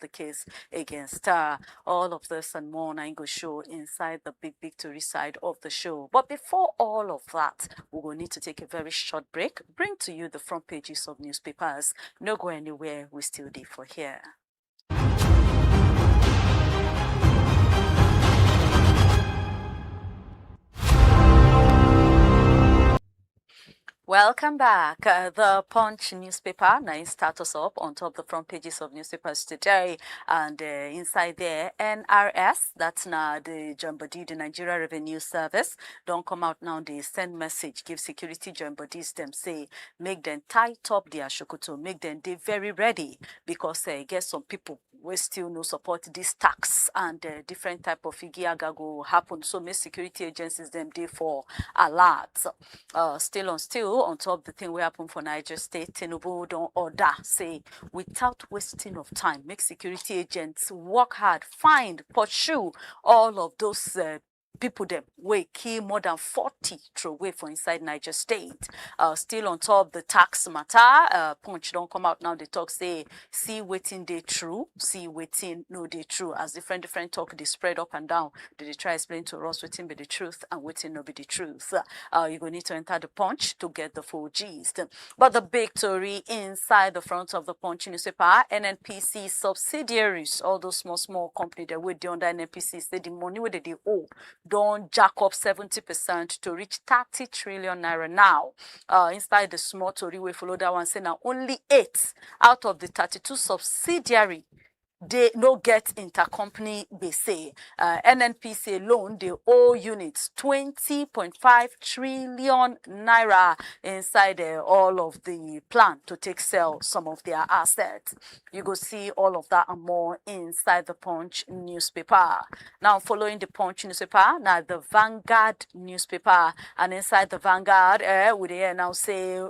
the case against her. All of this and more now go show inside the big victory side of the show. But before all of that, we will need to take a very short break, bring to you the front pages of newspapers. No go anywhere, we still there for here. Welcome back. The Punch newspaper now start us up on top the front pages of newspapers today, and inside there, NRS, that's now the joint body, the Nigeria Revenue Service, don't come out now. They send message, give security joint bodies them say make them tight up their shokoto, make them they very ready because get some people we still no support this tax and different type of igiaga go happen. So make security agencies them day for alert. Still on top the thing we happen for Niger State, Tinubu don't order say without wasting of time, make security agents work hard, find, pursue all of those people them we kill more than 40 throw away for inside Niger State. Still on top the tax matter, Punch don't come out now. They talk say see waiting they true, see waiting no they true. As different talk they spread up and down. They try explain to us waiting be the truth and waiting no be the truth. You gonna need to enter the Punch to get the full gist. But the big story inside the front of the Punch newspaper, NNPC subsidiaries, all those small companies that wait under NNPC say the money where they owe don't jack up 70% to reach 30 trillion naira now. Inside the small story, we follow that one, say now only 8 out of the 32 subsidiary they no get intercompany base. NNPC alone, they owe units 20.5 trillion naira inside all of the plan to take sell some of their assets. You go see all of that and more inside the Punch newspaper. Now following the Punch newspaper, now the Vanguard newspaper, and inside the Vanguard, we there now say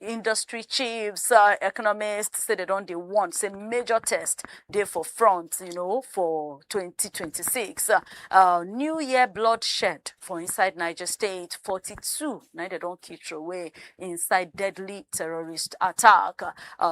industry chiefs, economists say they don't want say major test they for front, for 2026. New Year bloodshed for inside Niger State, 42. Now they don't keep away inside deadly terrorist attack.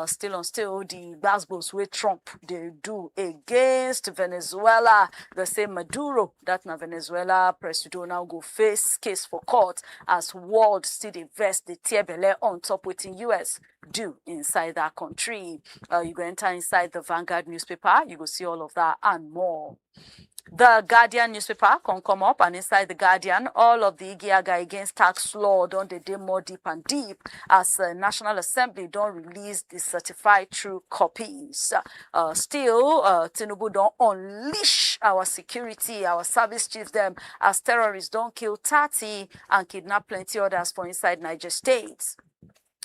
Still the gbas-gbos with Trump they do against Venezuela. The same Maduro, that now Venezuela president now go face case for court as world still invest the tiebele on top within US do inside that country. You go enter inside the Vanguard newspaper, you go see all of that and more. The Guardian newspaper can come up, and inside the Guardian, all of the igiaga against tax law don't they dey more deep and deep as National Assembly don't release the certified true copies. Still, Tinubu don't unleash our security, our service chiefs them as terrorists don't kill 30 and kidnap plenty others for inside Niger State.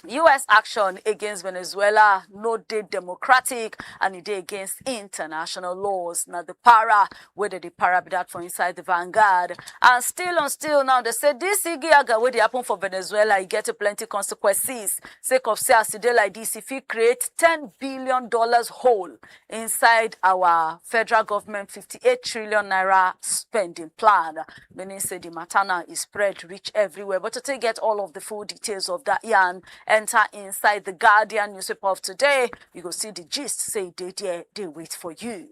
U.S. action against Venezuela no dey democratic and it dey against international laws. Now the para, whether the para be that for inside the Vanguard. And still now they say this igiaga where they happen for Venezuela, it get a plenty consequences. Sake of say as today like this, if we create $10 billion hole inside our federal government 58 trillion naira spending plan. Meaning say the matana is spread reach everywhere. But to take get all of the full details of that yarn, enter inside the Guardian newspaper of today. You go see the gist, say they wait for you.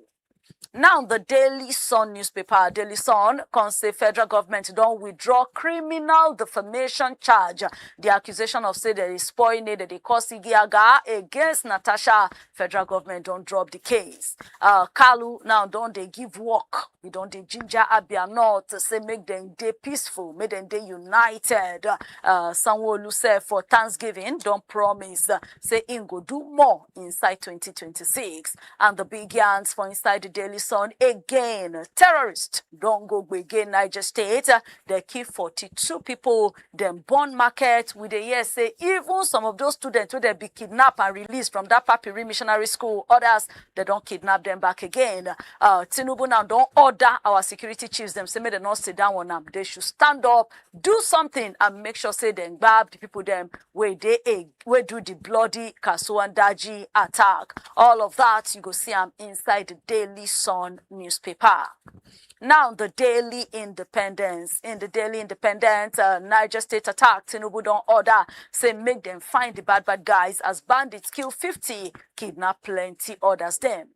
Now the Daily Sun newspaper, Daily Sun, can say federal government don't withdraw criminal defamation charge. The accusation of say there is spoiling that they cause igiaga against Natasha. Federal government don't drop the case. Kalu now don't they give work. We don't they ginger Abia North to say make them day peaceful, make them day united. Sanwo-Olu say for Thanksgiving don't promise say in go do more inside 2026. And the big yarns for inside the Daily Sun again. Terrorists don't go again Niger State. They keep 42 people. Them born market with the year say even some of those students who they be kidnapped and released from that Papiri missionary school. Others they don't kidnap them back again. Tinubu now don't order our security chiefs them say may they not sit down on them. They should stand up, do something, and make sure say they grab the people them where they do the bloody Kasuandaji attack. All of that you go see them inside the Daily Sun newspaper. Now, the Daily Independence. In the Daily Independent, Niger State attack, Tinubu don't order, say make them find the bad guys as bandits kill 50, kidnap plenty others them.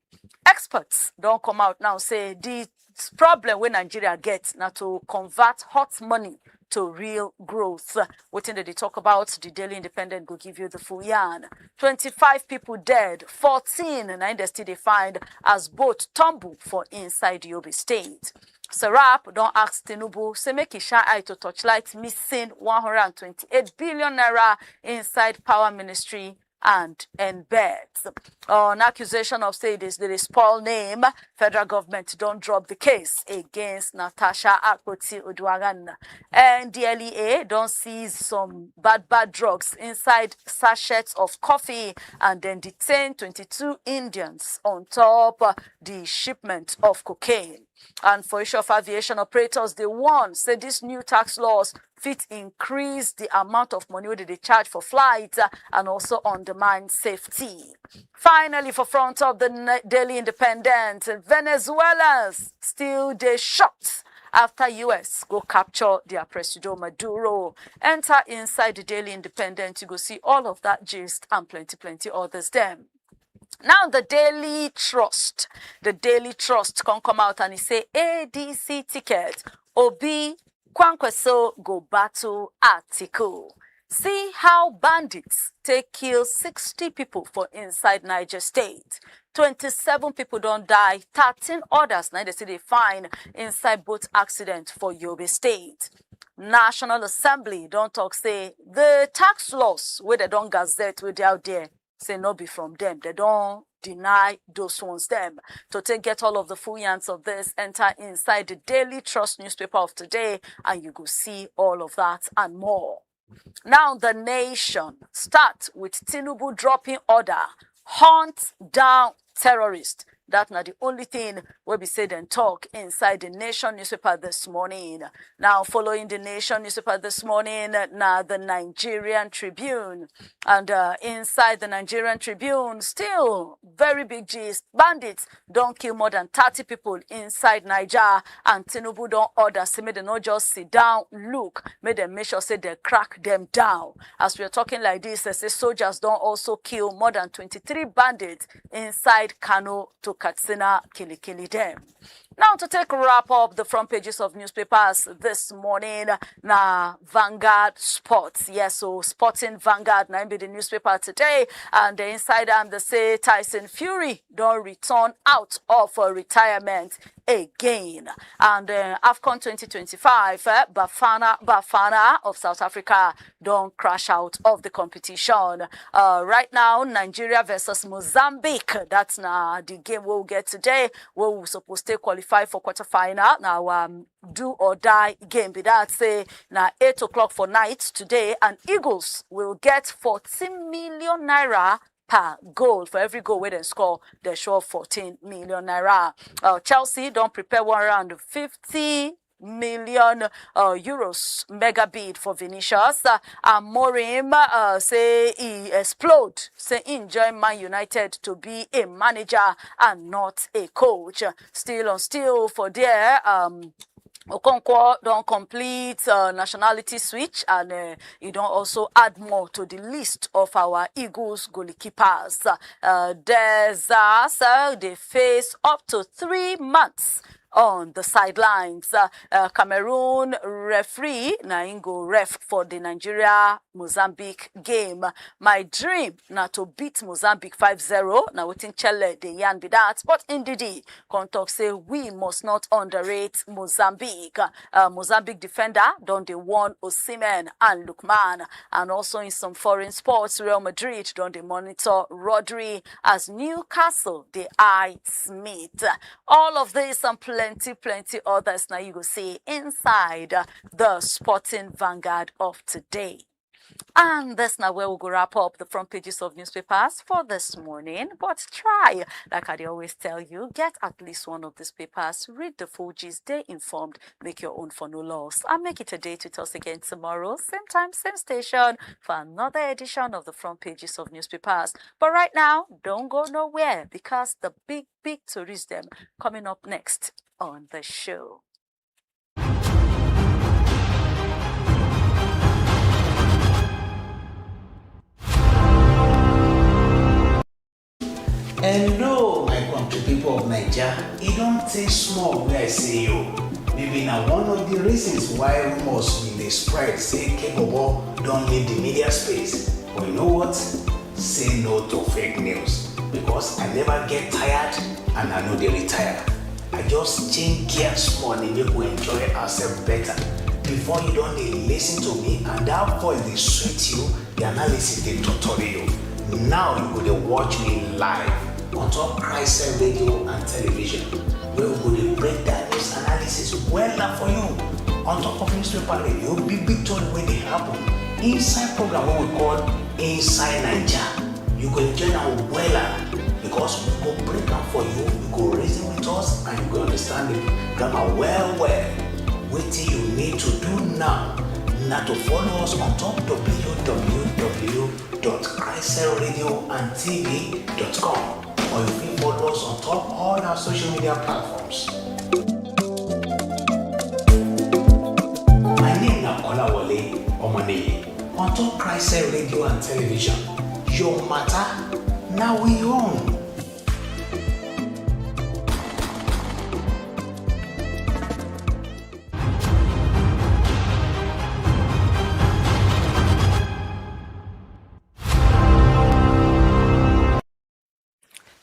Experts don't come out now, say the problem when Nigeria gets now to convert hot money to real growth. What did they talk about? The Daily Independent will give you the full yarn. 25 people dead, 14 and they still find as boat tumble for inside Yobe State. Serap don't ask Tinubu, say make it shine eye to touchlight missing 128 billion naira inside Power Ministry and embeds. On accusation of say this, there is Paul name, federal government don't drop the case against Natasha Akpoti-Uduaghan. And DLEA don't seize some bad drugs inside sachets of coffee and then detain 22 Indians on top the shipment of cocaine. And for issue of aviation operators, they warn, say these new tax laws fit increase the amount of money that they charge for flights and also undermine safety. Finally, for front of the Daily Independent, Venezuelans still they shocked after US go capture their President Maduro. Enter inside the Daily Independent, you go see all of that gist and plenty others them. Now the Daily Trust can come out and he say ADC ticket, Obi Kwankwaso go battle Atiku. See how bandits take kill 60 people for inside Niger State. 27 people don't die, 13 others now they say they find inside boat accident for Yobe State. National Assembly don't talk say the tax laws where they don't gazette where they out there say no be from them. They don't deny those ones them. To get all of the full yarns of this, enter inside the Daily Trust newspaper of today and you go see all of that and more. Now the Nation start with Tinubu dropping order, hunt down terrorists. That's not the only thing where we say and talk inside the Nation newspaper this morning. Now, following the Nation newspaper this morning, now the Nigerian Tribune. And inside the Nigerian Tribune, still very big gist. Bandits don't kill more than 30 people inside Niger. And Tinubu don't order, say, may they not just sit down, look, may they make sure, say, they crack them down. As we are talking like this, they say soldiers don't also kill more than 23 bandits inside Kano to Katsina, Kilikili them. Now to take wrap up the front pages of newspapers this morning, na Vanguard Sports. Yes, so Sporting Vanguard, now be the newspaper today. And the insider, they say Tyson Fury don't return out of retirement again. And AFCON 2025, Bafana of South Africa don't crash out of the competition. Right now, Nigeria versus Mozambique. That's now the game we'll get today. We're supposed to qualify for quarterfinal. Now, do or die game. Be that say now 8 o'clock for night today, and Eagles will get 14 million naira per goal. For every goal where they score, they show 14 million naira. Chelsea don't prepare 150 million euros mega bid for Vinicius. Morim say he explode. Say he join Man United to be a manager and not a coach. Still for there. Okonkwo don't complete nationality switch, and he don't also add more to the list of our Eagles goalkeepers. They face up to 3 months on the sidelines. Cameroon referee Naingo ref for the Nigeria-Mozambique game. My dream now to beat Mozambique 5-0. Now waiting Chelle the yan be that. But indeed, Contoc say we must not underrate Mozambique. Mozambique defender don't they warn Osimhen and Lukman. And also in some foreign sports, Real Madrid don't they monitor Rodri as Newcastle the eye Smith. All of this and plenty others now you go see inside the Sporting Vanguard of today. And that's now where we'll go wrap up the front pages of newspapers for this morning. But try, like I always tell you, get at least one of these papers, read the full gist, stay informed, make your own for no loss. And make it a date with us again tomorrow, same time, same station, for another edition of the front pages of newspapers. But right now, don't go nowhere, because the big stories them coming up next on the show. Hello, my country people of Niger. It don't take small where I say you. Maybe now one of the reasons why rumors in the spread say Kebobo don't leave the media space. But you know what? Say no to fake news. Because I never get tired and I know they retire. I just change gears small and make we enjoy ourselves better. Before you don't listen to me and that voice they sweet you, the analysis they tutorial you. Now you go to watch me live on top CHRICED Radio and television, where we go to break down news analysis well for you. On top of newspaper radio, big story where they happen. Inside program what we call Inside Niger. You go join our well because we go break down for you, you go reason with us and you go understand the grammar well. What you need to do now to follow us on top www.cricedradiotv.com, or you can follow us on top all our social media platforms. My name is Bola Ahmed on top CHRICED Radio and television. Your matter, now we own.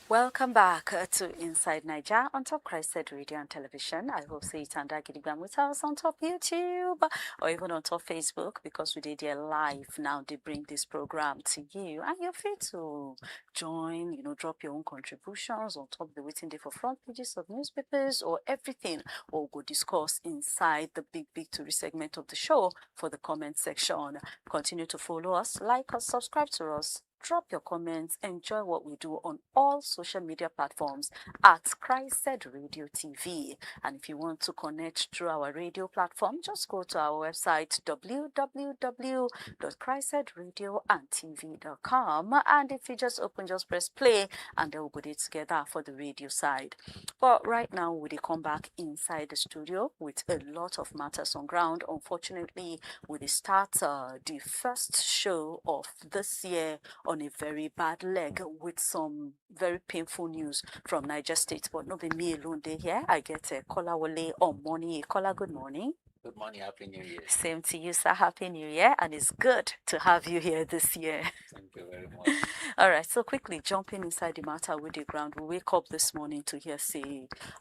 Welcome back to Inside Niger on top CHRICED Radio and television. I hope say it and Gidigam with us on top YouTube or even on top Facebook, because we did here live. Now they bring this program to you and you're free to join, drop your own contributions on top the waiting day for front pages of newspapers or everything, or go discuss inside the big to segment of the show for the comment section. Continue to follow us, like us, subscribe to us. Drop your comments, enjoy what we do on all social media platforms at CHRICED Radio TV. And if you want to connect through our radio platform, just go to our website www.cricedradiotv.com, and if you just press play and then we'll put it together for the radio side. But right now we come back inside the studio with a lot of matters on ground. Unfortunately, we start the first show of this year on a very bad leg with some very painful news from Niger State. But not be me alone day here. I get a Kola Wale on morning. Kola, good morning. Good morning, Happy New Year. Same to you, sir. Happy New Year. And it's good to have you here this year. Thank you very much. All right, so quickly jumping inside the matter with the ground. We wake up this morning to hear,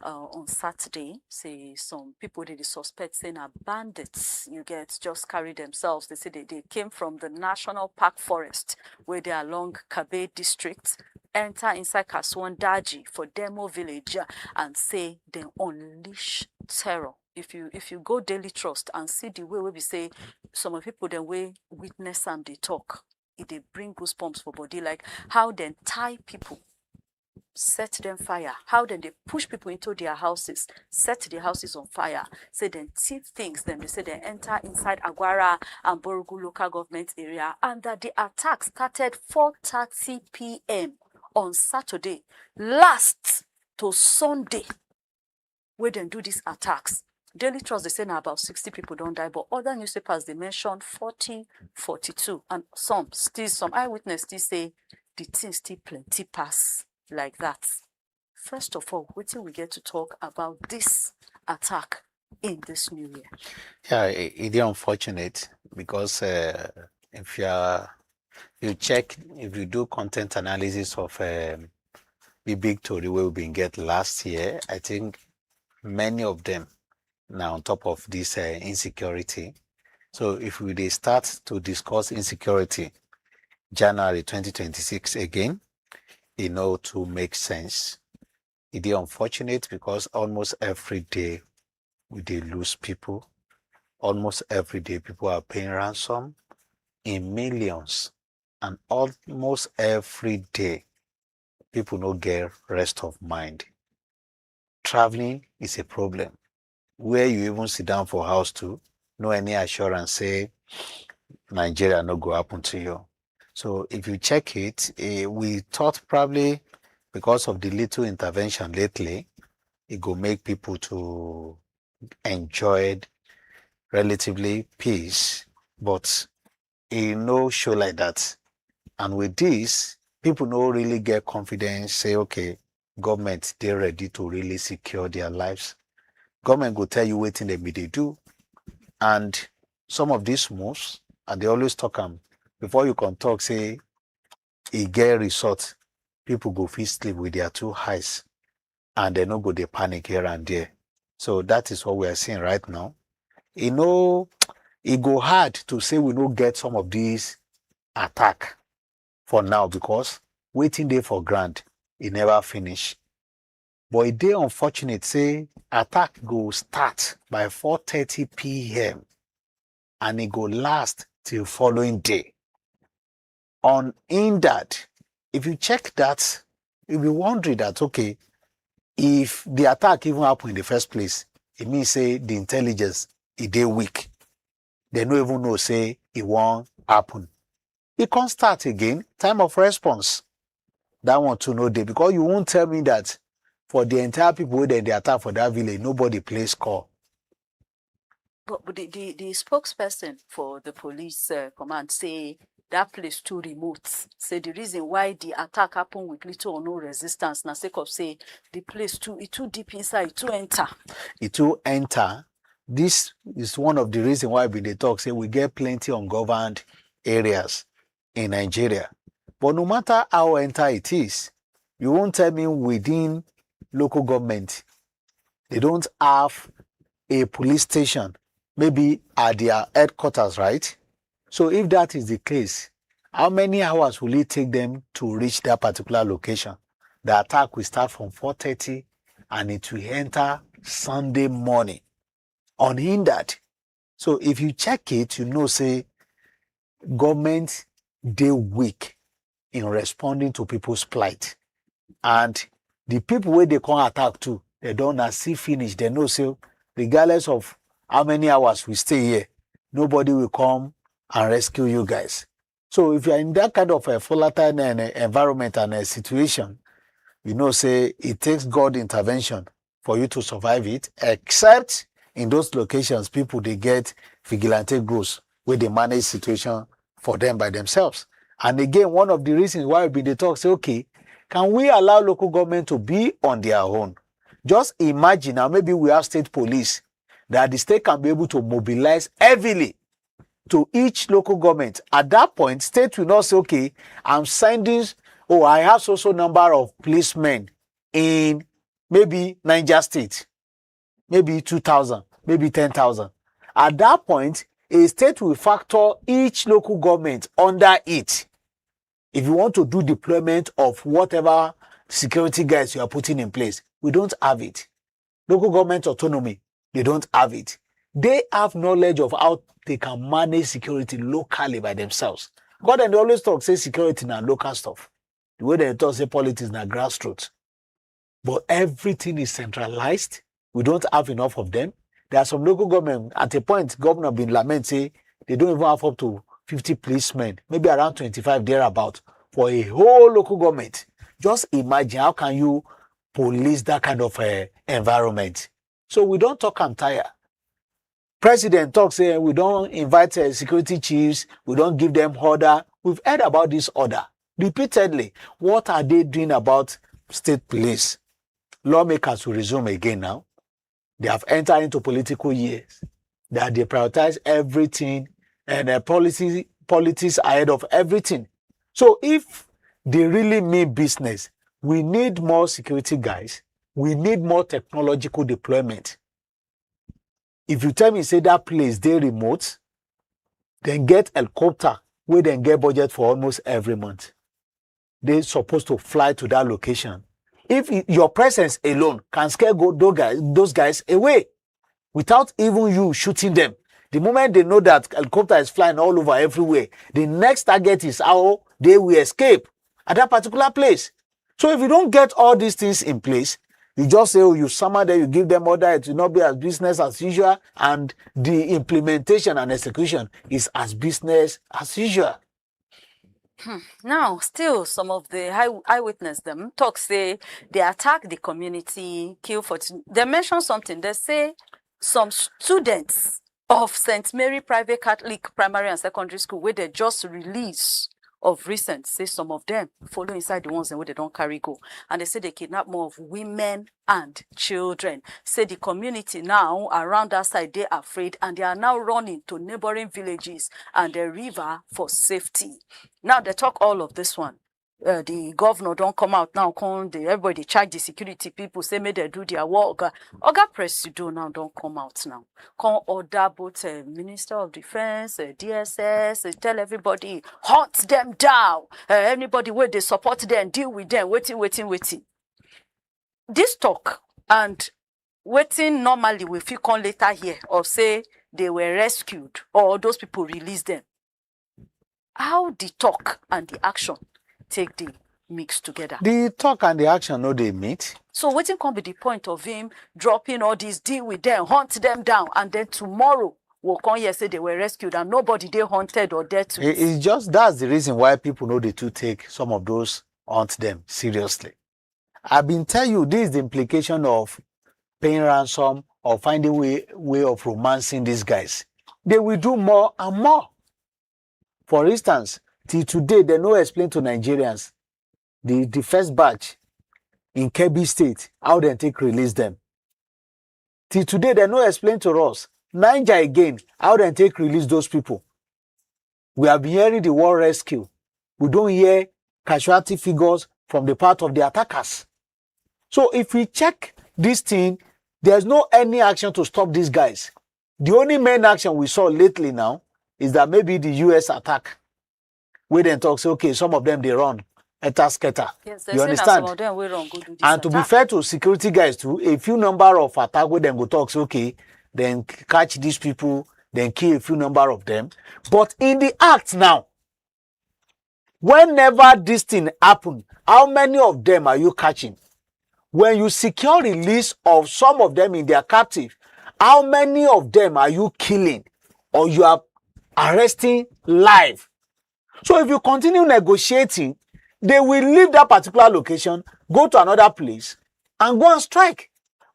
on Saturday, some people they suspect saying are bandits. You get just carry themselves. They say they came from the National Park Forest, where they are along Kabe district, enter inside Kasuan Daji for Demo Village, and say they unleash terror. If you go Daily Trust and see the way we say some of people then we witness and they talk, they bring goosebumps for body, like how they tie people, set them fire, how then they push people into their houses, set the houses on fire, say then thief things, then they say they enter inside Agwara and Borogu local government area, and that the attack started 4:30 p.m. on Saturday, last to Sunday, where they do these attacks. Daily Trust, they say now about 60 people don't die, but other newspapers, they mention 40, 42, and some eyewitness still say the thing still plenty pass like that. First of all, what till we get to talk about this attack in this new year? Yeah, it's unfortunate because if you do content analysis of the big story we've been get last year, I think many of them now on top of this insecurity. So if they start to discuss insecurity January 2026 again, to make sense. It is unfortunate because almost every day we lose people. Almost every day people are paying ransom in millions, and almost every day, people no get rest of mind. Traveling is a problem. Where you even sit down for house to, no any assurance say Nigeria no go happen to you. So if you check it, we thought probably because of the little intervention lately, it will make people to enjoy relatively peace, but it no show like that. And with this, people no really get confidence, say, okay, government, they're ready to really secure their lives. Government will tell you what they do. And some of these moves, and they always talk before you can talk, say, a get resort, people go feel sleep with their two eyes, and they no go they panic here and there. So that is what we are seeing right now. You know, it go hard to say we no get some of these attack for now, because waiting there for grant, it never finish. But it dey unfortunate, say attack go start by 4:30 p.m. and it go last till following day. Unhindered. If you check that, you'll be wondering that, okay, if the attack even happened in the first place, it means say the intelligence it dey weak. They no even know say it won't happen. It can't start again. Time of response. That one to know day, because you won't tell me that for the entire people that they attack for that village, nobody plays call. But the spokesperson for the police command say that place too remote. Say the reason why the attack happened with little or no resistance, na sake of say the place too deep inside, it too enter. It too enter. This is one of the reasons why we talk, say we get plenty ungoverned areas in Nigeria. But no matter how enter it is, you won't tell me within local government, they don't have a police station, maybe at their headquarters, right? So if that is the case, how many hours will it take them to reach that particular location? The attack will start from 4:30 and it will enter Sunday morning, unhindered. So if you check it, you know, say, government, they weak in responding to people's plight. And the people where they come attack to, they don't see finish. They know, say, regardless of how many hours we stay here, nobody will come and rescue you guys. So if you're in that kind of a volatile environment and a situation, you know, say, it takes God intervention for you to survive it, except in those locations, people, they get vigilante groups where they manage situation for them by themselves. And again, one of the reasons why they talk, say, okay, can we allow local government to be on their own? Just imagine now, maybe we have state police, that the state can be able to mobilize heavily to each local government. At that point, state will not say, okay, I'm sending, I have so number of policemen in maybe Niger State, maybe 2,000, maybe 10,000. At that point, a state will factor each local government under it. If you want to do deployment of whatever security guys you are putting in place, we don't have it. Local government autonomy, they don't have it. They have knowledge of how they can manage security locally by themselves. God, and they always talk, say security na local stuff. The way they talk, say politics na grassroots. But everything is centralized. We don't have enough of them. There are some local government, at a point, governor been lament, say, they don't even have up to 50 policemen, maybe around 25 thereabout, for a whole local government. Just imagine, how can you police that kind of environment? So we don't talk and tire. President talks, say, we don't invite security chiefs, we don't give them order. We've heard about this order repeatedly. What are they doing about state police? Lawmakers will resume again now. They have entered into political years, that they prioritize everything and politics ahead of everything. So if they really mean business, we need more security guys. We need more technological deployment. If you tell me, say, that place, they remote, then get helicopter, where then get budget for almost every month. They're supposed to fly to that location. If your presence alone can scare those guys away without even you shooting them, The moment they know that helicopter is flying all over everywhere, the next target is how they will escape at that particular place. So if you don't get all these things in place, you just say, oh, you summer them, you give them order, it will not be as business as usual, and the implementation and execution is as business as usual. Now, still, some of the eyewitness them talk say they attack the community, kill 14. They mention something. They say some students of St. Mary Private Catholic Primary and Secondary School, where they just released of recent, say some of them follow inside the ones where they don't carry go. And they say they kidnap more of women and children. Say the community now around that side, they're afraid and they are now running to neighboring villages and the river for safety. Now they talk all of this one. The governor don't come out now, everybody charge the security people, say may they do their work. Oga Presido now don't come out now. Come order both Minister of Defense, DSS, tell everybody, hunt them down. Anybody where they support them, deal with them, waiting. This talk and waiting normally we feel come later here or say they were rescued or those people released them. How the talk and the action take the mix together? The talk and the action, no, they meet. So waiting can be the point of him dropping all this, deal with them, hunt them down, and then tomorrow we'll come here say they were rescued and nobody they hunted or dead to it. It's just that's the reason why people know they to take some of those hunt them seriously. I've been telling you this is the implication of paying ransom or finding way of romancing these guys. They will do more and more. For instance, till today, they no explain to Nigerians the first batch in Kebbi State, how they take release them. Till today, they no explain to us, Niger again, how they take release those people. We have been hearing the war rescue. We don't hear casualty figures from the part of the attackers. So if we check this thing, there's no any action to stop these guys. The only main action we saw lately now is that maybe the US attack. We then talk, say, okay, some of them, they run. Scatter. Yes, you understand? Some of them will run, go do this and to be fair to security guys too, a few number of attack with them go talk, say, okay, then catch these people, then kill a few number of them. But in the act now, whenever this thing happen, how many of them are you catching? When you secure release of some of them in their captive, how many of them are you killing or you are arresting live? So if you continue negotiating, they will leave that particular location, go to another place, and go and strike.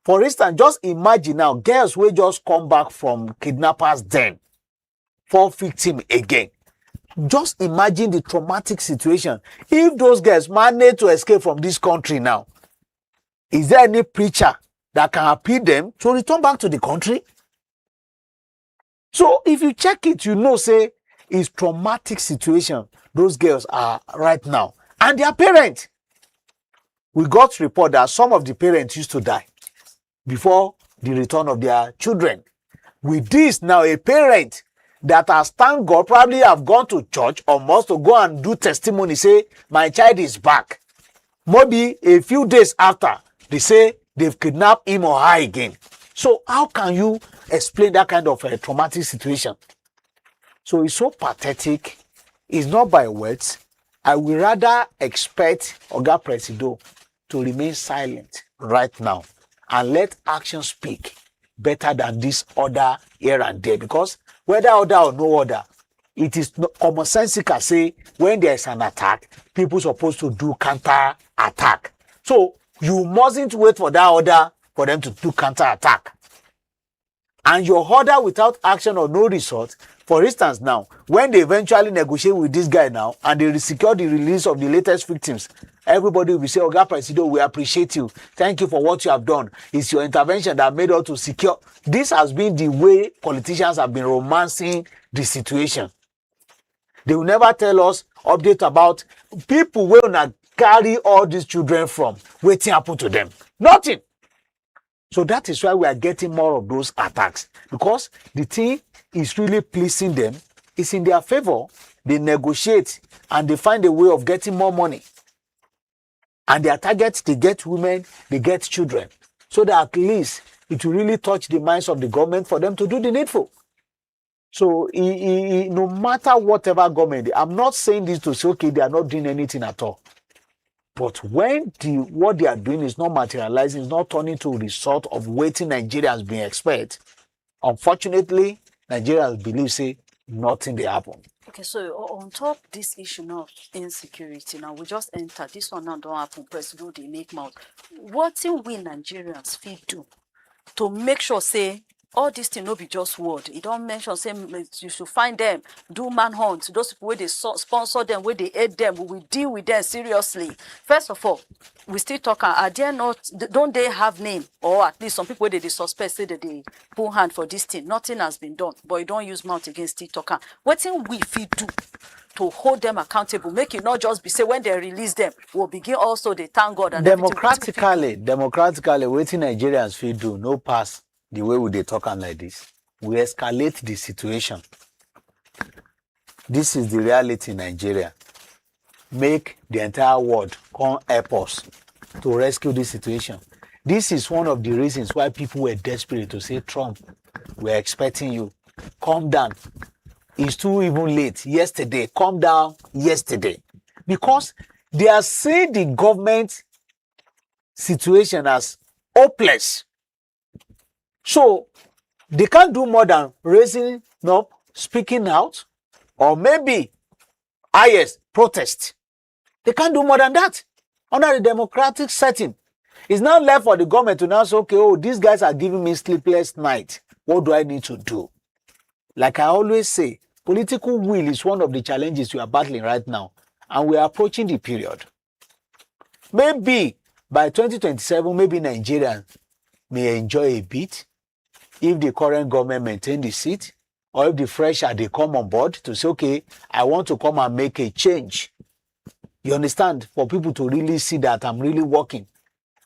For instance, just imagine now, girls will just come back from kidnappers den, fall victim again. Just imagine the traumatic situation. If those girls manage to escape from this country now, is there any preacher that can appeal them to return back to the country? So if you check it, you know, say, it's traumatic situation those girls are right now. And their parents. We got report that some of the parents used to die before the return of their children. With this now, a parent that has, thank God, probably have gone to church or must to go and do testimony, say, my child is back. Maybe a few days after, they say they've kidnapped him or her again. So how can you explain that kind of a traumatic situation? So it's so pathetic. It's not by words. I will rather expect Oga Presido to remain silent right now and let action speak better than this order here and there. Because whether order or no order, it is commonsensical say when there is an attack, people supposed to do counter attack. So you mustn't wait for that order for them to do counter attack. And your order without action or no result, for instance now, when they eventually negotiate with this guy now and they secure the release of the latest victims, everybody will say, Oga Presido, we appreciate you. Thank you for what you have done. It's your intervention that made us to secure. This has been the way politicians have been romancing the situation. They will never tell us update about people will not carry all these children from. Waiting happen to them. Nothing. So that is why we are getting more of those attacks. Because the thing is really pleasing them. It's in their favor. They negotiate and they find a way of getting more money. And their targets, they get women, they get children. So that at least it will really touch the minds of the government for them to do the needful. So no matter whatever government, I'm not saying this to say, okay, they are not doing anything at all. But when what they are doing is not materializing, it's not turning to a result of waiting Nigerians being expect, unfortunately, Nigerians believe say nothing they happen. Okay, so on top this issue now, insecurity, now we just enter this one now don't happen, president they make mouth. What thing we Nigerians feel do to make sure say all this thing no be just word? You don't mention say you should find them, do manhunt, those people where they sponsor them, where they aid them, we will deal with them seriously. First of all, we still talk, are there not, don't they have name, or at least some people where they suspect say that they put hand for this thing? Nothing has been done, but you don't use mouth against TikToker. What thing we fit do to hold them accountable, make it not just be say when they release them, we'll begin also they thank God and democratically, waiting Nigerians feel do no pass the way we they talk like this. We escalate the situation. This is the reality in Nigeria. Make the entire world come help us to rescue this situation. This is one of the reasons why people were desperate to say, Trump, we're expecting you. Calm down. It's too even late. Yesterday, calm down yesterday. Because they are seeing the government situation as hopeless. So they can't do more than raising up, speaking out, or maybe highest protest. They can't do more than that under the democratic setting. It's now left for the government to now say, okay, oh, these guys are giving me sleepless night. What do I need to do? Like I always say, political will is one of the challenges we are battling right now, and we are approaching the period. Maybe by 2027, maybe Nigerians may enjoy a bit if the current government maintain the seat, or if the fresh they come on board to say, okay, I want to come and make a change. You understand? For people to really see that I'm really working.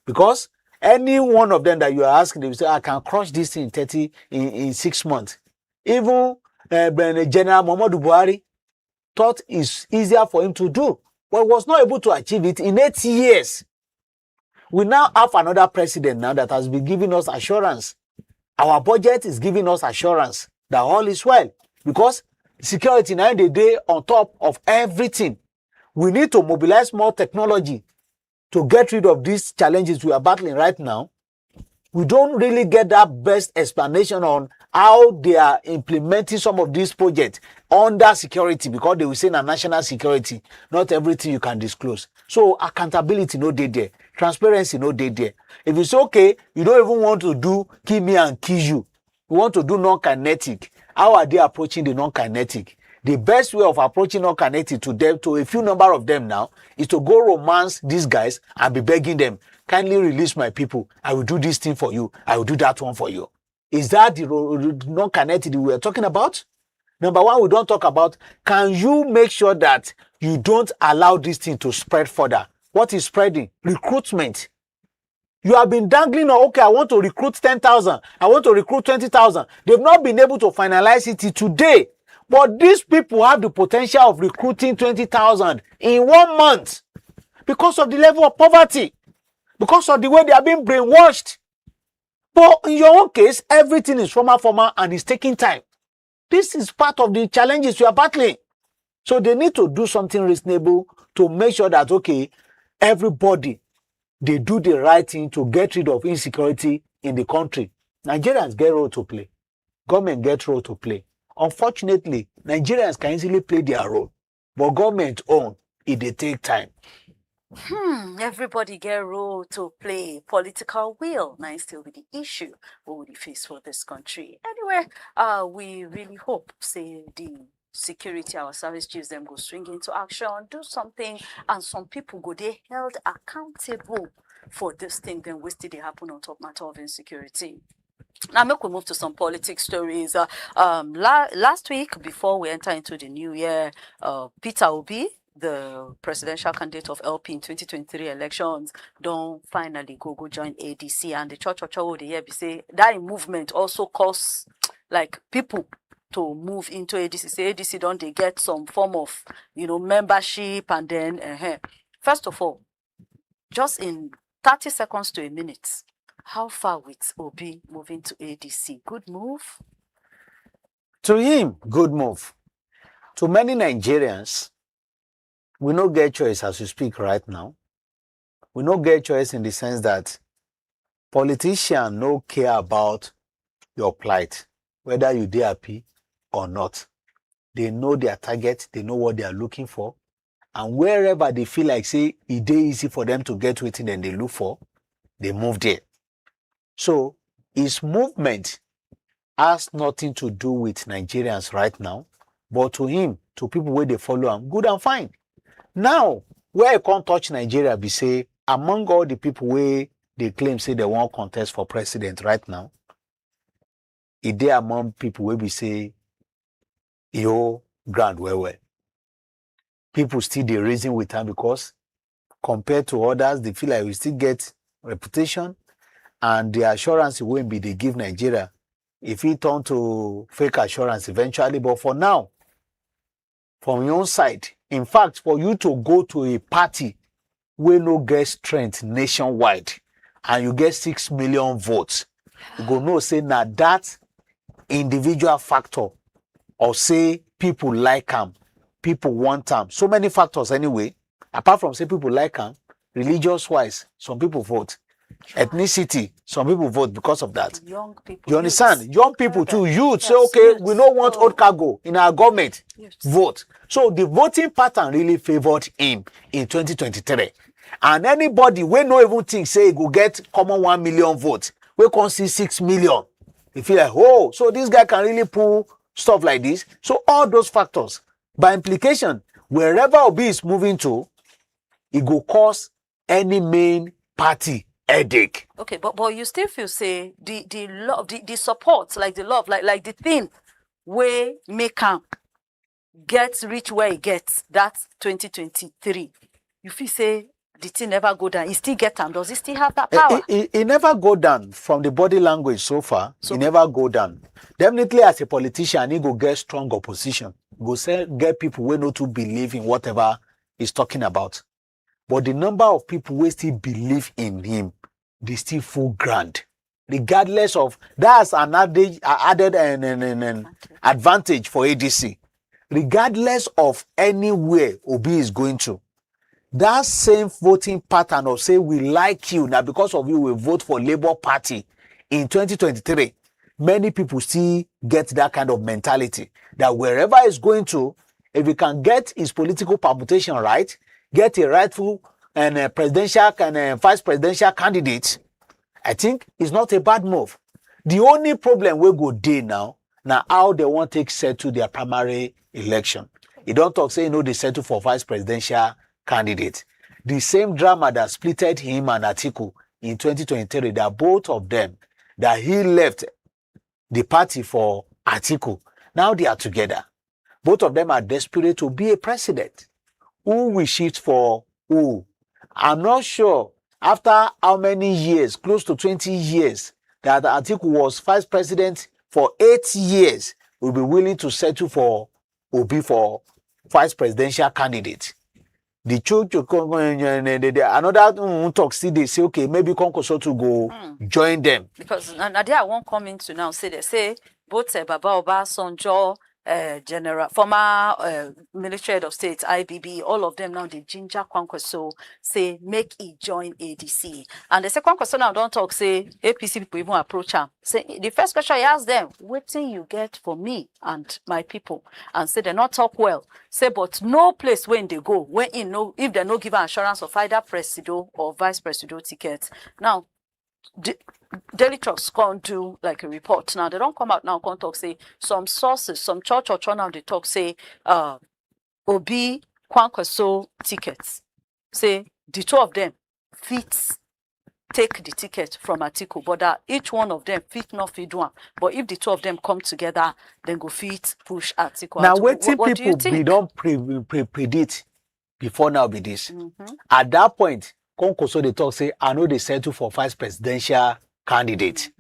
Because any one of them that you are asking, they will say, I can crush this in 6 months. Even General Muhammadu Buhari thought it's easier for him to do, but was not able to achieve it in 8 years. We now have another president now that has been giving us assurance. Our budget is giving us assurance that all is well, because security now the day on top of everything. We need to mobilize more technology to get rid of these challenges we are battling right now. We don't really get that best explanation on how they are implementing some of these projects under security, because they will say na national security, not everything you can disclose. So accountability no dey there, transparency no dey there. If it's okay, you don't even want to do kill me and kill you. You want to do non-kinetic. How are they approaching the non-kinetic? The best way of approaching non-kinetic to them, to a few number of them now, is to go romance these guys and be begging them, kindly release my people. I will do this thing for you. I will do that one for you. Is that the non-kinetic we are talking about? Number one, we don't talk about, can you make sure that you don't allow this thing to spread further? What is spreading? Recruitment. You have been dangling on, okay, I want to recruit 10,000. I want to recruit 20,000. They've not been able to finalize it today. But these people have the potential of recruiting 20,000 in 1 month because of the level of poverty, because of the way they are being brainwashed. But in your own case, everything is formal, and it's taking time. This is part of the challenges you are battling. So they need to do something reasonable to make sure that, okay, everybody, they do the right thing to get rid of insecurity in the country. Nigerians get role to play. Government get role to play. Unfortunately, Nigerians can easily play their role, but government own it they take time. Everybody get a role to play. Political will now still be the issue what would you face for this country. Anyway, we really hope say the security, our service chiefs them go swing into action, do something, and some people go they held accountable for this thing then wasted they happen on top matter of insecurity. Now, make we move to some politics stories. Last week, before we enter into the new year, Peter Obi, the presidential candidate of LP in 2023 elections, don't finally go join ADC. And the church over the year be say that movement also costs like people to move into ADC. Say ADC don't they get some form of membership, and then first of all, just in 30 seconds to a minute. How far with Obi moving to ADC? Good move? To him, good move. To many Nigerians, we no get choice as we speak right now. We no get choice in the sense that politicians no care about your plight, whether you dey happy or not. They know their target, they know what they are looking for, and wherever they feel like say it dey easy for them to get wetin dem they look for, they move there. So his movement has nothing to do with Nigerians right now, but to him, to people where they follow him, good and fine. Now, where I can't touch Nigeria, be say among all the people where they claim say they won't contest for president right now, it dey among people where we say yo grand well. People still they reason with them because compared to others, they feel like we still get reputation and the assurance won't be they give Nigeria if it turn to fake assurance eventually. But for now, from your own side, in fact, for you to go to a party where no get strength nationwide and you get 6 million votes, you go know say now that individual factor or say people like them, people want them. So many factors anyway, apart from say people like them, religious wise, some people vote. Ethnicity, some people vote because of that. Young people. You understand? Youths. Young people too, youth say, Yes, okay, youths. we don't want old cargo in our government. Youths. Vote. So the voting pattern really favored him in 2023. And anybody we no even think say he go get common 1 million votes, we can see 6 million. They feel like, oh, so this guy can really pull stuff like this. So all those factors, by implication, wherever Obi is moving to, it go cause any main party headache. Okay, but you still feel say the love, the support, like the love, like the thing where make him get reach where he gets, that's 2023. You feel say the thing never go down. He still get him. Does he still have that power? He never go down from the body language so far. So, he never go down. Definitely as a politician, he go get strong opposition. Go say, get people who know to believe in whatever he's talking about. But the number of people who still believe in him, they still full ground. Regardless of, that's an added advantage for ADC. Regardless of anywhere Obi is going to, that same voting pattern of say we like you now because of you we vote for Labour Party in 2023, many people still get that kind of mentality that wherever he's going to, if he can get his political permutation right, get a rightful and presidential and vice presidential candidate, I think it's not a bad move. The only problem we go dey now how they want to settle their primary election. You don't talk say they settle for vice presidential candidate. The same drama that splitted him and Atiku in 2023, that both of them, that he left the party for Atiku. Now they are together. Both of them are desperate to be a president. Who will shift for who? I'm not sure after how many years, close to 20 years, that Atiku was vice president for 8 years, will be willing to settle for Obi for vice presidential candidate. The church, another talk, see, they say, okay, maybe Kwankwaso to go join them. Because Nadia won't come into now, they say, both Baba Obasanjo, General, former military head of state, IBB, all of them now, the ginger Kwankwaso, say, make it join ADC. And the second question now don't talk, say, APC people even approach him. Say, the first question I ask them, what thing you get for me and my people? And say, they not talk well. Say, but no place when they go, when in no, if they no give an assurance of either presido or vice presido ticket. Now, Daily Trust can't do like a report. Now they don't come out now can't talk say some sources, some church now they talk say Obi Kwankwaso tickets. Say the two of them fit take the ticket from Atiku, but that each one of them fit not fit one. But if the two of them come together, then go fit push Atiku. Now out. waiting What do you people think? we don't predict before now be this. At that point, Kwankwaso they talk say I know they settle for vice presidential candidate.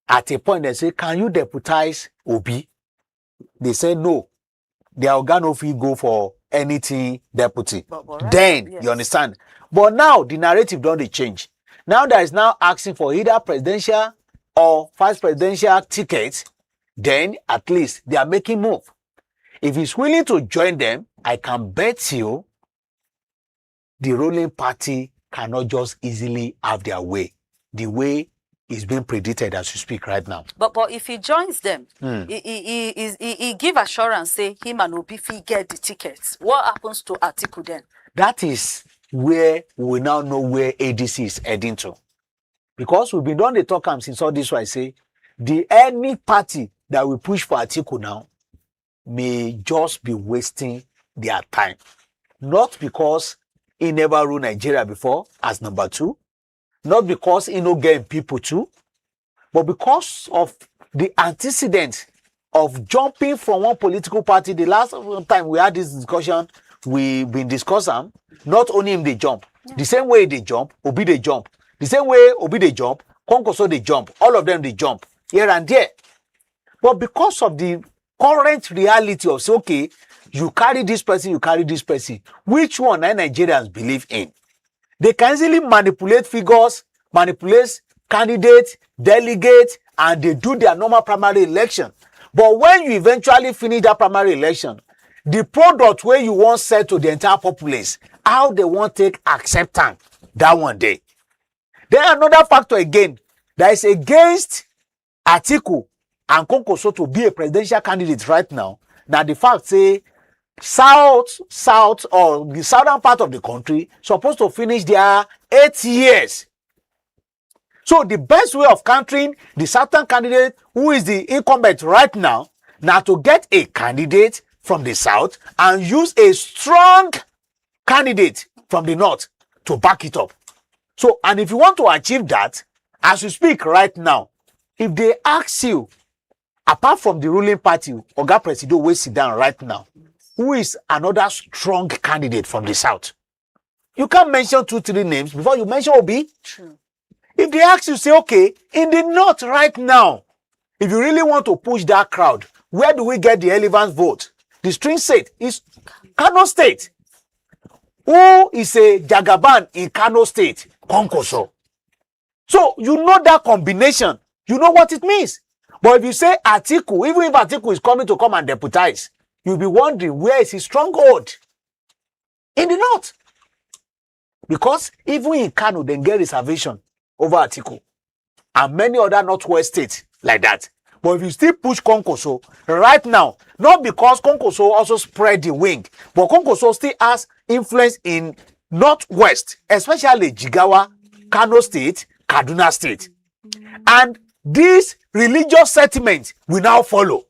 At a point they say, can you deputize Obi? They say no. Their organ of go for anything deputy. But Then yes. you understand. But now the narrative don't change. Now there is now asking for either presidential or vice presidential tickets. then at least they are making move. If he's willing to join them, I can bet you the ruling party cannot just easily have their way, the way is being predicted as we speak right now. But if he joins them, he give assurance, say him and Obi get the tickets. What happens to Atiku then? That is where we now know where ADC is heading to. Because we've been done the talk since all this, why I say any party that will push for Atiku now may just be wasting their time. Not because he never ruled Nigeria before as number 2, not because he no get people too, but because of the antecedent of jumping from one political party. The last time we had this discussion, we've been discussing, not only him they jump. The same way they jump, Obi they jump. The same way Obi they jump, Kwankwaso they jump. All of them they jump here and there. But because of the current reality of, say, okay, you carry this person, you carry this person, which one Nigerians believe in? They can easily manipulate figures, manipulate candidates, delegates, and they do their normal primary election. But when you eventually finish that primary election, the product where you want sell to the entire populace, how they want take acceptance that one day. Then another factor again that is against Atiku and Kwankwaso to be a presidential candidate right now. Now the fact say South or the southern part of the country supposed to finish their 8 years. So the best way of countering the southern candidate who is the incumbent right now to get a candidate from the south and use a strong candidate from the north to back it up. So, and if you want to achieve that, as we speak right now, if they ask you, apart from the ruling party, Oga Presido will sit down right now, who is another strong candidate from the south? You can't mention 2-3 names before you mention Obi. True. If they ask you, say, okay, in the north right now, if you really want to push that crowd, where do we get the relevant vote? The string state is Kano State. Who is a Jagaban in Kano State? Kwankwaso. So you know that combination. You know what it means. But if you say Atiku, even if Atiku is coming to come and deputize, you'll be wondering where is his stronghold? In the north. Because even in Kano, they get reservation over Atiku. And many other northwest states like that. But if you still push Kwankwaso right now, not because Kwankwaso also spread the wing, but Kwankwaso still has influence in northwest, especially Jigawa, Kano State, Kaduna State. And this religious sentiment will now follow.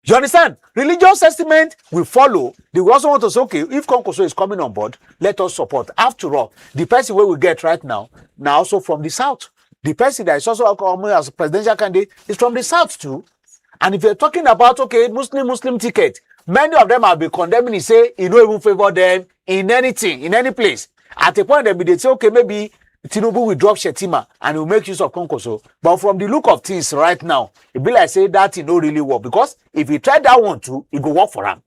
You understand? Religious sentiment will follow. They will also want to say, okay, if Kwankwaso is coming on board, let us support. After all, the person we will get right now also from the south. The person that is also coming as a presidential candidate is from the south too. And if you're talking about, okay, Muslim ticket, many of them have been condemning and say, you don't even favor them in anything, in any place. At a point, they say, okay, maybe Tinubu will drop Shetima and will make use of Kwankwaso. But from the look of things right now, it be like say that it don't really work. Because if he tried that one too, it will work for him.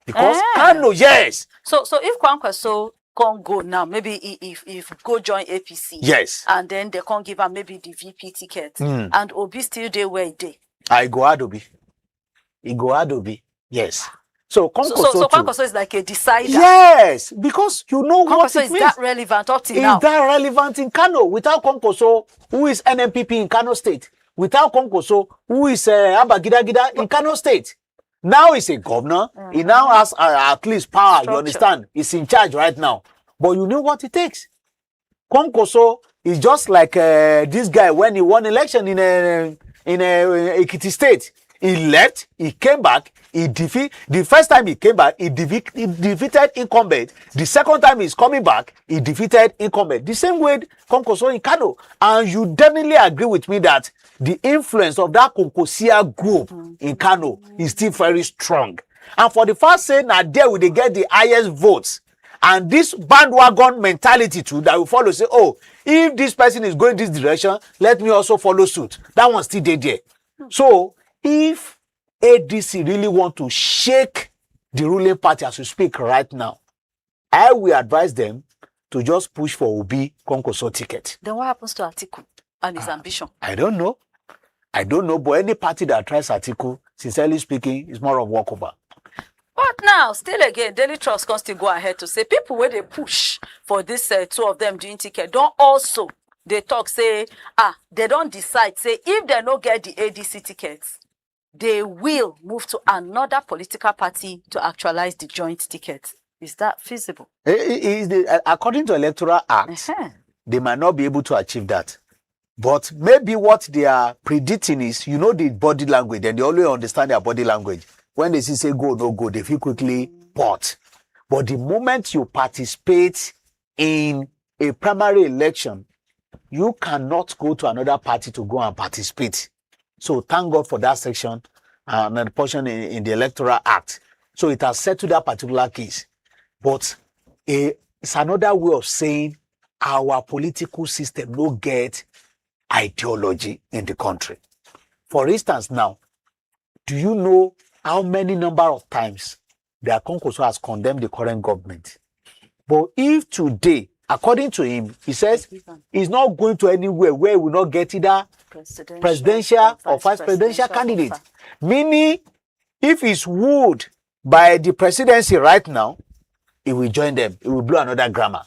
Because Kano, yes. So if Kwankwaso can't go now, maybe if go join APC. Yes. And then they can't give him maybe the VP ticket. And Obi still there where he dey. I go add Obi. He go add Obi. Yes. So Kwankwaso is like a decider. Yes, because you know what it is means. That relevant up till now? Is that relevant in Kano? Without Kwankwaso, who is NNPP in Kano State? Without Kwankwaso, who is Abagida in Kano State? Now he's a governor. He now has at least power. Structure. You understand? He's in charge right now. But you know what it takes. Kwankwaso is just like this guy when he won election in Ekiti State. He left. He came back. The first time he came back, he defeated incumbent. The second time he's coming back, he defeated incumbent. The same way Kwankwaso in Kano. And you definitely agree with me that the influence of that Konkosia group in Kano is still very strong. And for the first say, now there will they get the highest votes. And this bandwagon mentality too that will follow, say, oh, if this person is going this direction, let me also follow suit. That one still there. So if ADC really want to shake the ruling party as we speak right now, I will advise them to just push for Obi Kwankwaso ticket. Then what happens to Atiku and his ambition? I don't know. I don't know, but any party that tries Atiku, sincerely speaking, is more of walkover. But now, still again, Daily Trust can still go ahead to say people where they push for this two of them doing ticket don't also they talk say they don't decide say if they don't get the ADC tickets, they will move to another political party to actualize the joint ticket. Is that feasible? According to Electoral Act, they might not be able to achieve that. But maybe what they are predicting is, you know, the body language, and they always understand their body language. When they say go, no go, they feel quickly port. But the moment you participate in a primary election, you cannot go to another party to go and participate. So thank God for that section and the portion in the Electoral Act. So it has settled that particular case. But it's another way of saying our political system no get ideology in the country. For instance, now, do you know how many number of times the Kwankwaso has condemned the current government? But if today, according to him, he says he's not going to anywhere where he will not get either presidential or vice presidential candidate. Meaning, if he's wooed by the presidency right now, he will join them. He will blow another grammar.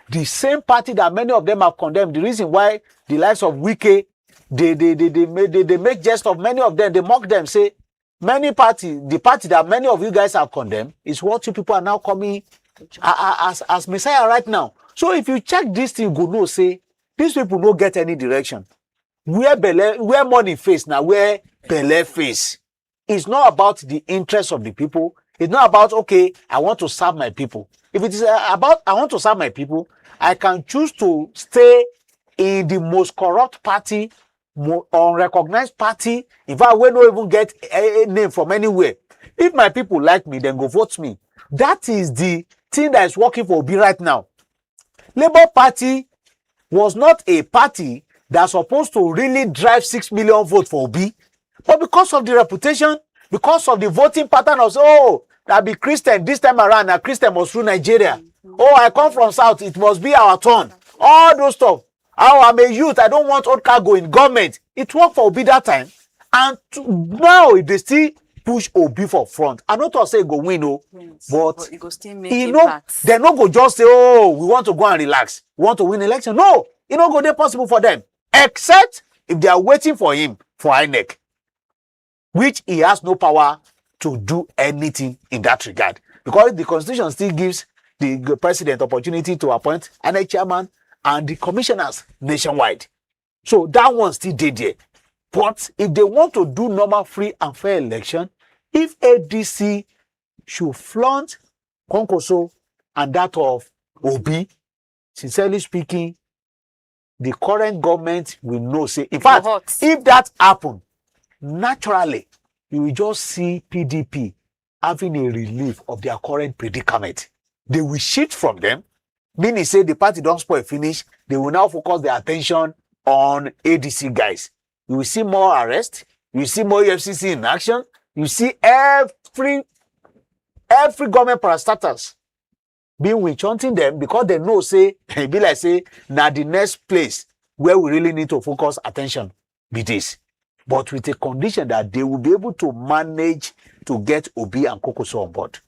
The same party that many of them have condemned, the reason why the likes of Wike, they make jest of many of them, they mock them, say, the party that many of you guys have condemned is what you people are now coming as Messiah right now. So if you check this thing, you know, say, these people don't get any direction. Where money face now, where belle face. It's not about the interests of the people. It's not about, okay, I want to serve my people. If it is about, I want to serve my people, I can choose to stay in the most corrupt party, unrecognized party. In fact, we don't even get a name from anywhere. If my people like me, then go vote me. That is the thing that is working for Obi right now. Labour Party was not a party that's supposed to really drive 6 million votes for Obi. But because of the reputation, because of the voting pattern of, that be Christian this time around, now Christian must rule Nigeria. Oh, I come from South, it must be our turn. All those stuff. Oh, I'm a youth, I don't want old cargo in government. It worked for Obi that time. And now they still push Obi for front. I'm not to say go win, but it go still make impact. They're not go just say, we want to go and relax. We want to win election. No, it not go there possible for them. Except if they are waiting for him for INEC, which he has no power to do anything in that regard. Because the constitution still gives the president opportunity to appoint INEC chairman and the commissioners nationwide. So that one still did there. But if they want to do normal, free and fair election, if ADC should flaunt Kwankwaso and that of Obi, sincerely speaking, the current government will know, say, in fact, if that happen, naturally, you will just see PDP having a relief of their current predicament. They will shift from them, meaning say the party don't spoil finish, they will now focus their attention on ADC guys. You will see more arrest, you will see more FCC in action, you see every government parastatals being witch hunting them because they know, say, it be like, say, now the next place where we really need to focus attention be this. But with a condition that they will be able to manage to get Obi and Kwankwaso on board.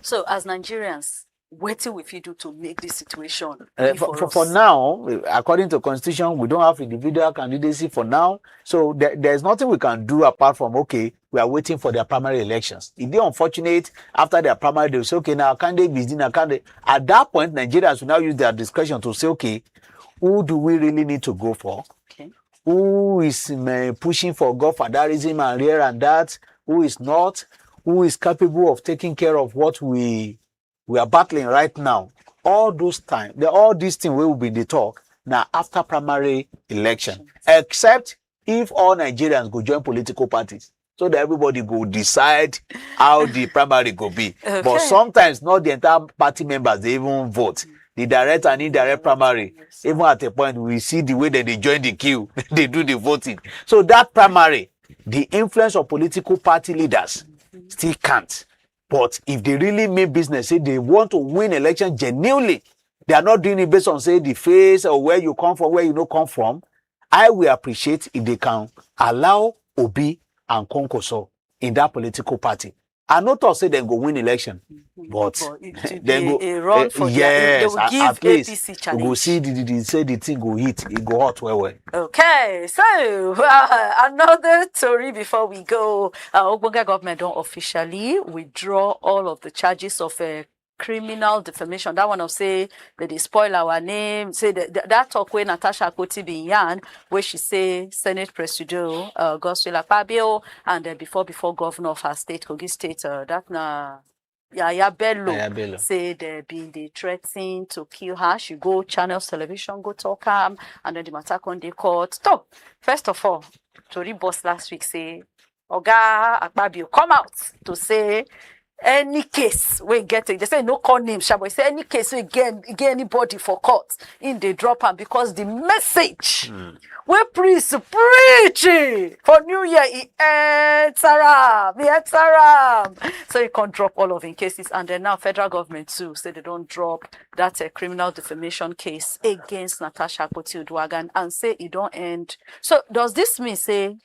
So, as Nigerians, what will we do to make this situation for now, according to Constitution, we don't have individual candidacy for now. So there's nothing we can do apart from, okay, we are waiting for their primary elections. If they're unfortunate, after their primary, they'll say, okay, now candidate is now candidate. At that point, Nigerians will now use their discretion to say, okay, who do we really need to go for? Okay. Who is pushing for godfatherism and here and that? Who is not? Who is capable of taking care of what we are battling right now? All those times, all these things will be the talk now after primary election, except if all Nigerians go join political parties, so that everybody go decide how the primary go be. Okay. But sometimes not the entire party members, they even vote. The direct and indirect primary, even at a point, we see the way that they join the queue, they do the voting. So that primary, the influence of political party leaders still can't. But if they really mean business, say they want to win election genuinely, they are not doing it based on, say, the face or where you come from, where you don't come from. I will appreciate if they can allow Obi and Kwankwaso in that political party. I not to say they go win election, but then go a run for yes, they will give at least APC challenge. We go see the thing go hit, it go hot well. Okay, so another story before we go. Ogbonge Government don't officially withdraw all of the charges of criminal defamation. That one of say that they spoil our name. Say that talk where Natasha Akpoti-Uduaghan, where she say Senate President Godswill Akpabio, and before governor of her state, Kogi State, that na Yaya Bello say they been they threatening to kill her. She go Channels Television, go talk her, and then the matter on the court. Stop. First of all, Tori boss last week say Oga Akpabio come out to say any case we get it. They say no call name, Shabo. Say any case we get anybody for court in the drop and because the message we priest preaching for New Year he enter so you can't drop all of in cases. And then now federal government too say they don't drop that criminal defamation case against Natasha Akpoti-Uduaghan and say it don't end. So does this mean say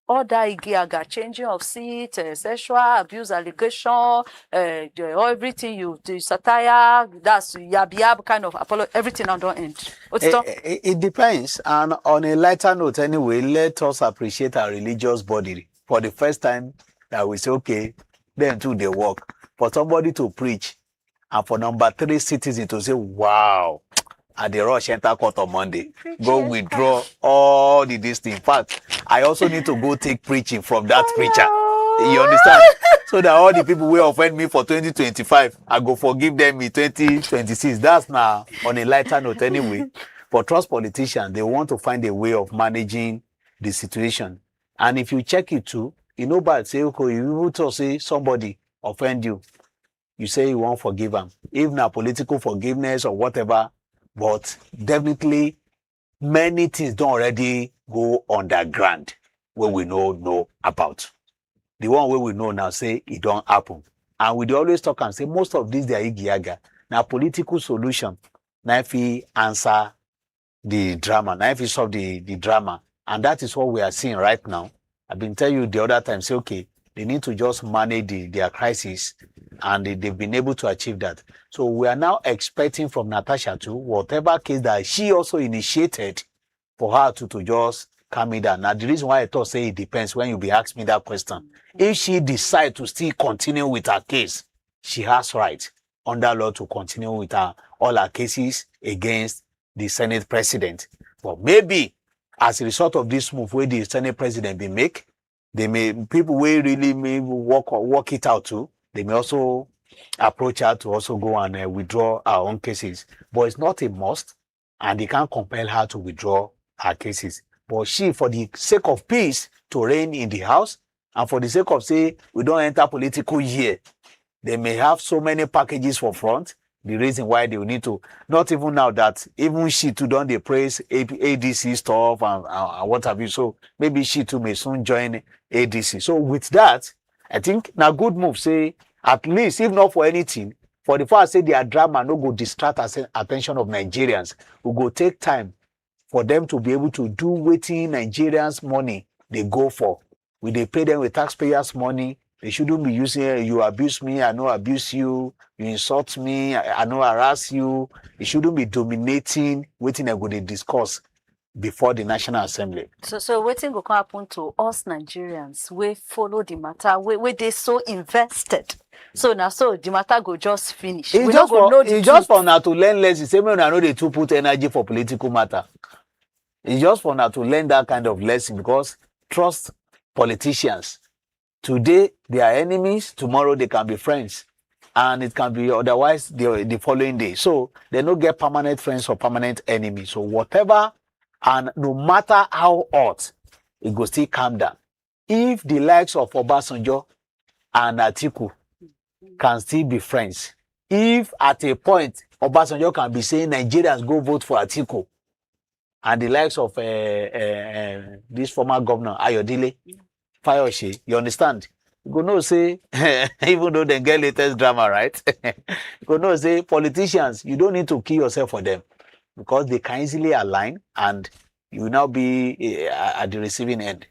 other Igiaga, changing of seat, sexual abuse allegation, everything you do, satire, that's yab kind of apology, everything on don't end. It depends. And on a lighter note, anyway, let us appreciate our religious body. For the first time that we say, okay, then too they work. For somebody to preach, and for number 3 citizens to say, wow. At the rush enter court on Monday. Go withdraw all this thing. In fact, I also need to go take preaching from that preacher. You understand? So that all the people will offend me for 2025, I go forgive them in 2026. That's now on a lighter note anyway. For trust politicians, they want to find a way of managing the situation. And if you check it too, you know, but say, okay, you to say somebody offend you, you say you won't forgive them. Even a political forgiveness or whatever, but definitely many things don't already go underground where we know about. The one where we know now say it don't happen. And we always talk and say most of these they are igiaga. Now political solution. Now if we answer the drama, now if we solve the drama. And that is what we are seeing right now. I've been telling you the other time, say, okay, they need to just manage their crisis, and they've been able to achieve that. So we are now expecting from Natasha to whatever case that she also initiated for her to just calm it down. Now, the reason why I thought say it depends when you be asking me that question. If she decides to still continue with her case, she has right under law to continue with all her cases against the Senate president. But maybe as a result of this move where the Senate president be make, they may people will really may work it out too. They may also approach her to also go and withdraw her own cases. But it's not a must, and they can't compel her to withdraw her cases. But she, for the sake of peace to reign in the house, and for the sake of say we don't enter political year, they may have so many packages for front. The reason why they will need to, not even now that even she too don't they praise ADC stuff and what have you. So maybe she too may soon join ADC. So with that, I think now good move say at least if not for anything, for the fact say their drama no go distract attention of Nigerians, we go take time for them to be able to do waiting Nigerians money they go for. We they pay them with taxpayers money. They shouldn't be using you abuse me, I know abuse you, you insult me, I know harass you. It shouldn't be dominating waiting a good discourse before the National Assembly. So waiting will happen to us Nigerians. We follow the matter. We they so invested. So now so the matter go just finish. It's just for now to learn less. It's even I know they too put energy for political matter. It's just for now to learn that kind of lesson because trust politicians. Today, they are enemies. Tomorrow, they can be friends. And it can be otherwise the following day. So, they don't get permanent friends or permanent enemies. So, whatever, and no matter how hot, it will still calm down. If the likes of Obasanjo and Atiku can still be friends, if at a point, Obasanjo can be saying, Nigerians go vote for Atiku, and the likes of this former governor, Ayodele, Fayoshe, you understand? You go know say, even though they get latest drama, right? You go know say, politicians, you don't need to kill yourself for them because they can easily align and you will now be at the receiving end.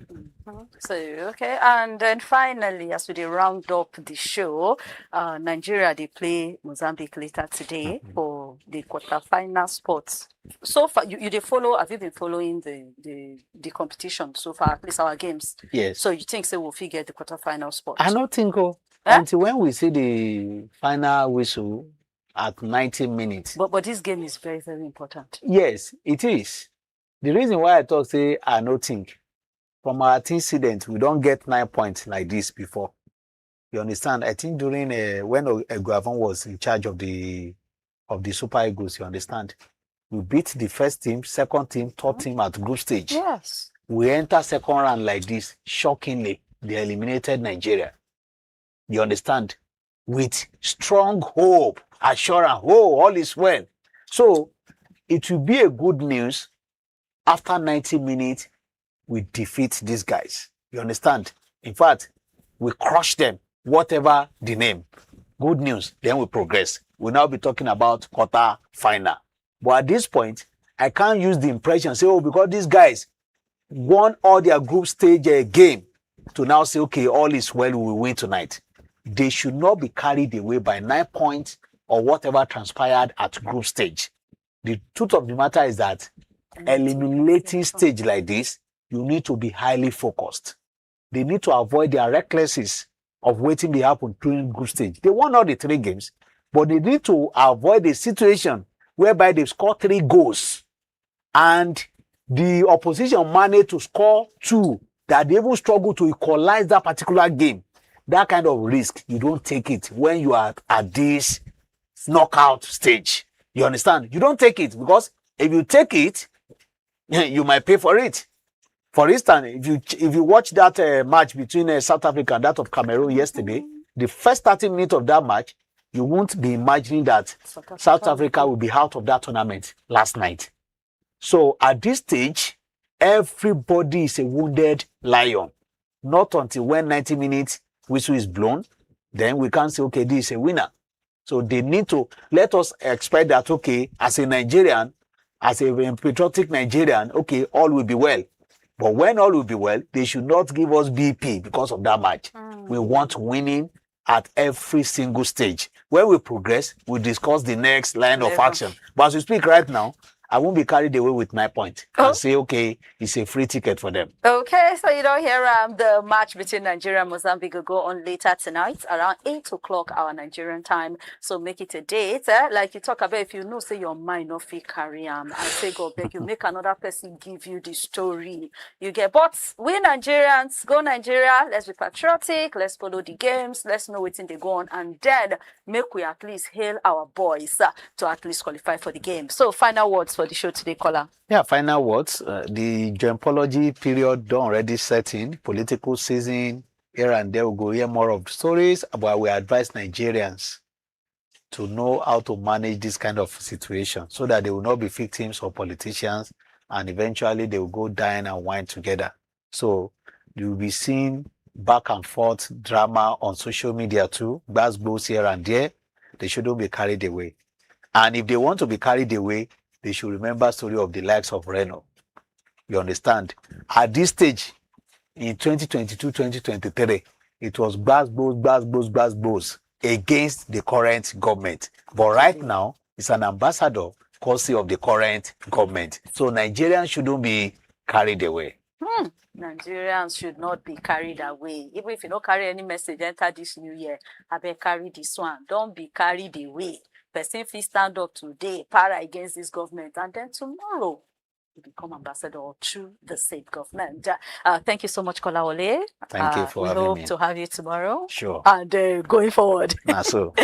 So, okay. And then finally, as we dey round up the show, Nigeria, they play Mozambique later today for the quarterfinal spots. So far, you dey follow, have you been following the competition so far, at least our games? Yes. So you think say we'll get the quarterfinal spot? I don't think until when we see the final whistle at 90 minutes. But this game is very, very important. Yes, it is. The reason why I talk say I no think from our incident, we don't get 9 points like this before. You understand? I think during when Ogbonge was in charge of the Super Eagles, you understand? We beat the first team, second team, third team at group stage. Yes. We enter second round like this. Shockingly, they eliminated Nigeria. You understand? With strong hope, assurance, all is well. So it will be a good news. After 90 minutes, we defeat these guys. You understand? In fact, we crush them, whatever the name. Good news, then we progress. We'll now be talking about quarter final. But at this point, I can't use the impression, say, because these guys won all their group stage game to now say, okay, all is well, we will win tonight. They should not be carried away by 9 points or whatever transpired at group stage. The truth of the matter is that eliminating stage like this, you need to be highly focused. They need to avoid their recklessness of waiting to happen during group stage. They won all the 3 games, but they need to avoid a situation whereby they score 3 goals and the opposition managed to score 2 that they even struggle to equalize that particular game. That kind of risk, you don't take it when you are at this knockout stage. You understand? You don't take it because if you take it, you might pay for it. For instance, if you watch that match between South Africa and that of Cameroon yesterday, the first 30 minutes of that match, you won't be imagining that South Africa will be out of that tournament last night. So at this stage, everybody is a wounded lion. Not until when 90 minutes whistle is blown, then we can say, okay, this is a winner. So they need to let us expect that, okay, as a Nigerian, as a patriotic Nigerian, okay, all will be well. But when all will be well, they should not give us BP because of that match. We want winning at every single stage. When we progress, we'll discuss the next line of action. But as we speak right now, I won't be carried away with 9 points and say, okay, it's a free ticket for them. Okay, so you don't hear the match between Nigeria and Mozambique will go on later tonight around 8 o'clock our Nigerian time. So make it a date. Like you talk about, if you know, say your mind not feel carry and say, go beg, you make another person give you the story. You get, but we Nigerians, go Nigeria, let's be patriotic, let's follow the games, let's know what's in the go on, and then make we at least hail our boys to at least qualify for the game. So final words for the show today, caller. Yeah, final words. The geopolitical period done already set in. Political season here and there. We'll go hear more of the stories, but we advise Nigerians to know how to manage this kind of situation so that they will not be victims of politicians and eventually they will go dine and wine together. So you'll be seeing back and forth drama on social media too, gbas-gbos here and there. They shouldn't be carried away. And if they want to be carried away, they should remember story of the likes of Reno. You understand? At this stage, in 2022-2023, it was gbas-gbos against the current government. But right now, it's an ambassador courtesy of the current government. So Nigerians shouldn't be carried away. Nigerians should not be carried away. Even if you don't carry any message enter this new year, I bet carry this one. Don't be carried away. Person fit stand up today, para against this government, and then tomorrow you become ambassador to the state government. Thank you so much, Kolawole. Thank you for having me. We hope to have you tomorrow. Sure. And going forward. So.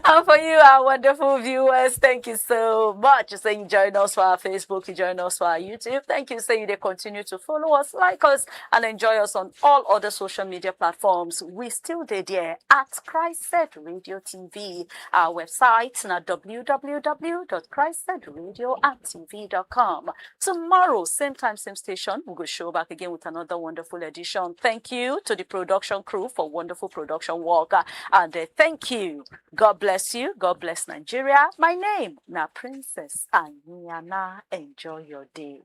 And for you, our wonderful viewers, thank you so much. You say you join us for our Facebook, you join us for our YouTube. Thank you. Say they continue to follow us, like us, and enjoy us on all other social media platforms. We still there at CHRICED Radio TV. Our website now www.CHRICEDRadio.tv.com. Tomorrow, same time, same station, we'll go show back again with another wonderful edition. Thank you to the production crew for wonderful production work. And thank you. God bless you. God bless Nigeria. My name, na Princess Anyana. Enjoy your day.